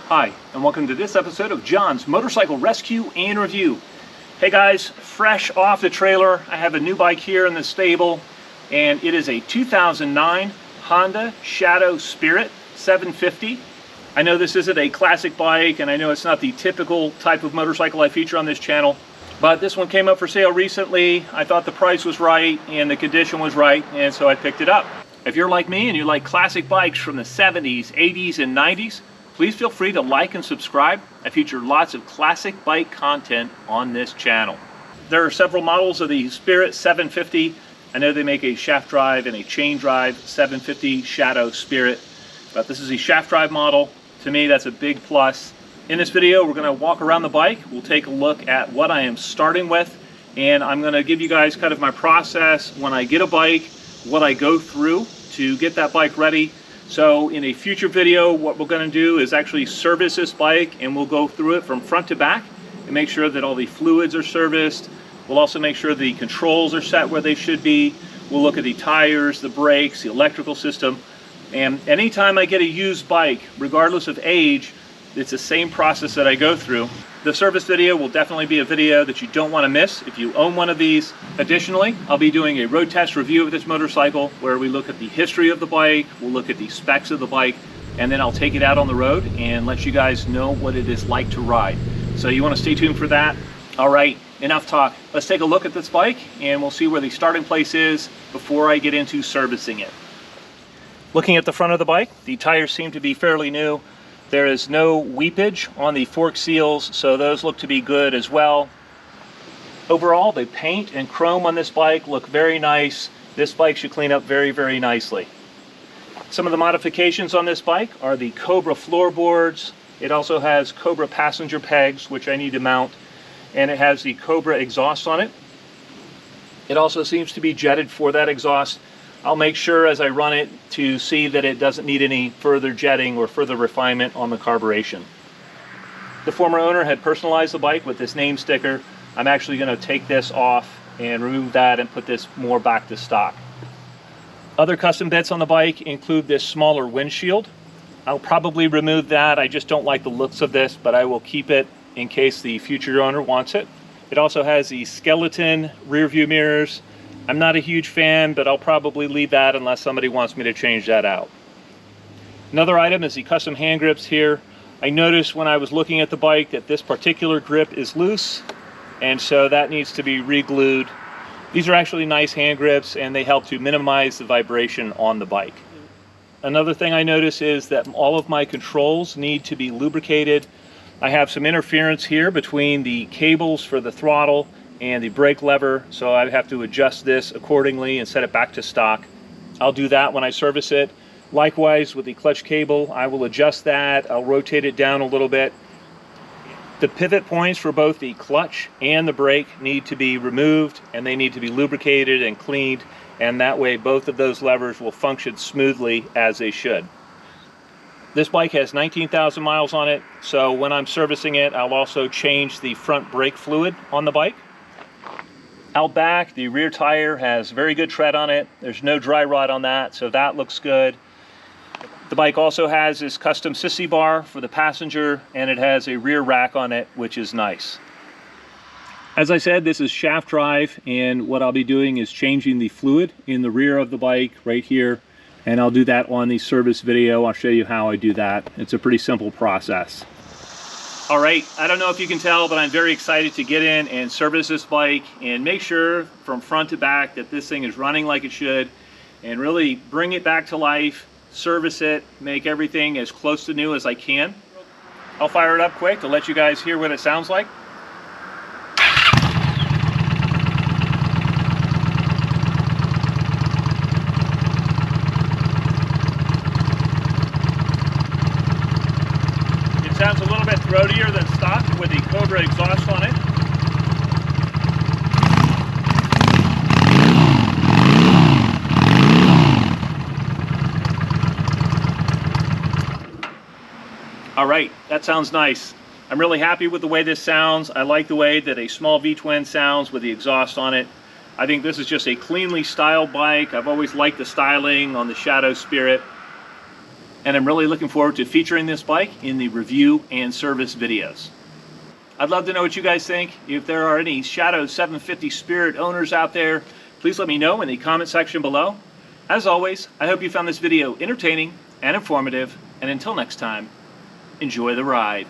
Hi, and welcome to this episode of John's Motorcycle Rescue and Review. Hey guys, fresh off the trailer, I have a new bike here in the stable, and it is a 2009 Honda Shadow Spirit 750. I know this isn't a classic bike, and I know it's not the typical type of motorcycle I feature on this channel, but this one came up for sale recently. I thought the price was right and the condition was right, and so I picked it up. If you're like me and you like classic bikes from the 70s, 80s, and 90s, please feel free to like and subscribe. I feature lots of classic bike content on this channel. There are several models of the Spirit 750. I know they make a shaft drive and a chain drive 750 Shadow Spirit, but this is a shaft drive model. To me, that's a big plus. In this video, we're going to walk around the bike. We'll take a look at what I am starting with, and I'm going to give you guys kind of my process when I get a bike, what I go through to get that bike ready. So in a future video, what we're going to do is actually service this bike, and we'll go through it from front to back and make sure that all the fluids are serviced. We'll also make sure the controls are set where they should be. We'll look at the tires, the brakes, the electrical system. And anytime I get a used bike, regardless of age, it's the same process that I go through. The service video will definitely be a video that you don't want to miss if you own one of these. Additionally, I'll be doing a road test review of this motorcycle where we look at the history of the bike, we'll look at the specs of the bike, and then I'll take it out on the road and let you guys know what it is like to ride. So you want to stay tuned for that. All right, enough talk. Let's take a look at this bike and we'll see where the starting place is before I get into servicing it. Looking at the front of the bike, the tires seem to be fairly new. There is no weepage on the fork seals, so those look to be good as well. Overall, the paint and chrome on this bike look very nice. This bike should clean up very, very nicely. Some of the modifications on this bike are the Cobra floorboards. It also has Cobra passenger pegs, which I need to mount, and it has the Cobra exhaust on it. It also seems to be jetted for that exhaust. I'll make sure as I run it to see that it doesn't need any further jetting or further refinement on the carburation. The former owner had personalized the bike with this name sticker. I'm actually going to take this off and remove that and put this more back to stock. Other custom bits on the bike include this smaller windshield. I'll probably remove that. I just don't like the looks of this, but I will keep it in case the future owner wants it. It also has the skeleton rear view mirrors. I'm not a huge fan, but I'll probably leave that unless somebody wants me to change that out. Another item is the custom hand grips here. I noticed when I was looking at the bike that this particular grip is loose, and so that needs to be re-glued. These are actually nice hand grips, and they help to minimize the vibration on the bike. Another thing I notice is that all of my controls need to be lubricated. I have some interference here between the cables for the throttle and the brake lever, so I have to adjust this accordingly and set it back to stock. I'll do that when I service it. Likewise with the clutch cable, I will adjust that. I'll rotate it down a little bit. The pivot points for both the clutch and the brake need to be removed, and they need to be lubricated and cleaned, and that way both of those levers will function smoothly as they should. This bike has 19,000 miles on it, so when I'm servicing it, I'll also change the front brake fluid on the bike. Out back, the rear tire has very good tread on it. There's no dry rot on that, so that looks good. The bike also has this custom sissy bar for the passenger, and it has a rear rack on it, which is nice. As I said, this is shaft drive, and what I'll be doing is changing the fluid in the rear of the bike right here, and I'll do that on the service video. I'll show you how I do that. It's a pretty simple process. All right, I don't know if you can tell, but I'm very excited to get in and service this bike and make sure from front to back that this thing is running like it should, and really bring it back to life, service it, make everything as close to new as I can. I'll fire it up quick to let you guys hear what it sounds like. Sounds a little bit throatier than stock with the Cobra exhaust on it. All right, that sounds nice. I'm really happy with the way this sounds. I like the way that a small V-twin sounds with the exhaust on it. I think this is just a cleanly styled bike. I've always liked the styling on the Shadow Spirit. and I'm really looking forward to featuring this bike in the review and service videos. I'd love to know what you guys think. If there are any Shadow 750 Spirit owners out there, please let me know in the comment section below. As always, I hope you found this video entertaining and informative, and until next time, enjoy the ride.